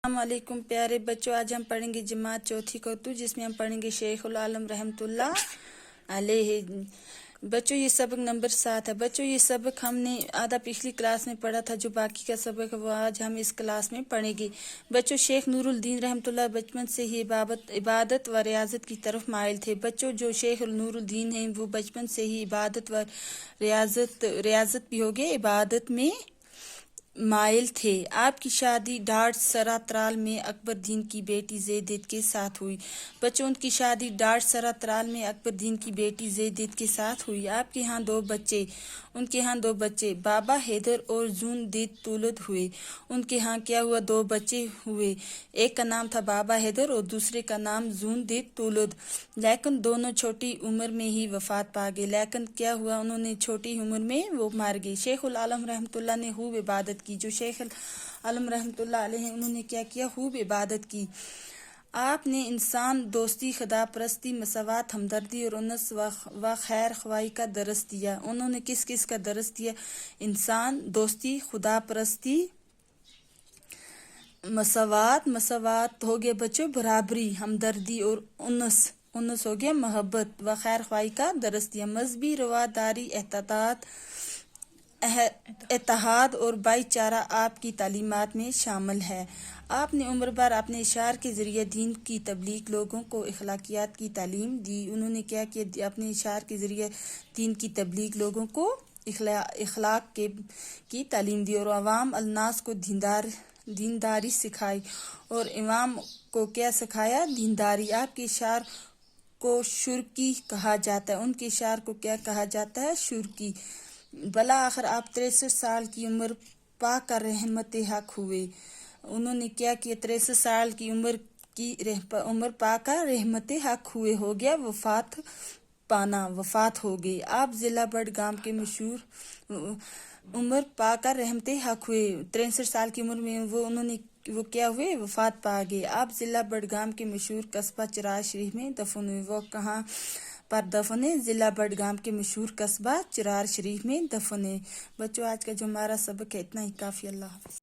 السلام علیکم پیارے بچوں، آج ہم پڑھیں گے جماعت چوتھی کو اردو، جس میں ہم پڑھیں گے شیخ العالم رحمۃ اللہ علیہ۔ بچوں یہ سبق نمبر 7 ہے۔ بچوں یہ سبق ہم نے آدھا پچھلی کلاس میں پڑھا تھا، جو باقی کا سبق ہے وہ آج ہم اس کلاس میں پڑھیں گے۔ بچوں شیخ نور الدین رحمۃ اللہ بچپن سے ہی عبادت و ریاضت کی طرف مائل تھے۔ بچوں جو شیخ نور الدین ہیں وہ بچپن سے ہی عبادت و ریاضت بھی ہو گئے، عبادت میں مائل تھے۔ آپ کی شادی ڈاٹ سرا ترال میں اکبر دین کی بیٹی زیدت کے ساتھ ہوئی۔ بچوں ان کی شادی ڈاٹ سرا ترال میں اکبر دین کی بیٹی زیدت کے ساتھ ہوئی۔ آپ کے ہاں ان کے ہاں دو بچے بابا حیدر اور زون دید تولد ہوئے۔ ان کے ہاں کیا ہوا؟ 2 بچے ہوئے۔ ایک کا نام تھا بابا حیدر اور دوسرے کا نام زون دید تولد، لیکن دونوں چھوٹی عمر میں ہی وفات پا گئے۔ لیکن کیا ہوا؟ انہوں نے چھوٹی عمر میں وہ مر گئے۔ شیخ العالم رحمۃ اللہ نے خوب عبادت کی۔ جو شیخ العالم رحمۃ اللہ علیہ انہوں نے کیا کیا؟ خوب عبادت کی۔ آپ نے انسان دوستی، خدا پرستی، مساوات، ہمدردی اور انس و خیر خواہی کا درس دیا۔ انہوں نے کس کا درس دیا؟ انسان دوستی، خدا پرستی، مساوات ہو گیا بچوں برابری، ہمدردی اور انس ہو گیا محبت و خیر خواہی کا درس دیا۔ مذہبی رواداری، اتحاد اور بھائی چارہ آپ کی تعلیمات میں شامل ہے۔ آپ نے عمر بھر اپنے اشعار کے ذریعے دین کی تبلیغ، لوگوں کو اخلاقیات کی تعلیم دی۔ انہوں نے کیا کیا؟ اپنے اشعار کے ذریعے دین کی تبلیغ، لوگوں کو اخلاق کی تعلیم دی اور عوام الناس کو دینداری سکھائی۔ اور عوام کو کیا سکھایا؟ دینداری۔ آپ کے اشعار کو شرکی کہا جاتا ہے۔ ان کے اشعار کو کیا کہا جاتا ہے؟ شرکی۔ بالآخر آپ 63 سال کی عمر پا کر رحمت حق ہوئے۔ انہوں نے کیا کیا؟ 63 سال کی عمر پا کر رحمت حق ہوئے، ہو گیا وفات ہو گئی۔ آپ ضلع بڈگام کے مشہور عمر پا کر رحمت حق ہوئے، 63 سال کی عمر میں وہ کیا ہوئے؟ وفات پا گئے۔ آپ ضلع بڈگام کے مشہور قصبہ چراغ شریف میں دفن ہوئے۔ وہ کہاں پر دفن ہے؟ ضلع بڈگام کے مشہور قصبہ چراغ شریف میں دفن ہے۔ بچوں آج کا جو ہمارا سبق ہے اتنا ہی کافی۔ اللہ حافظ۔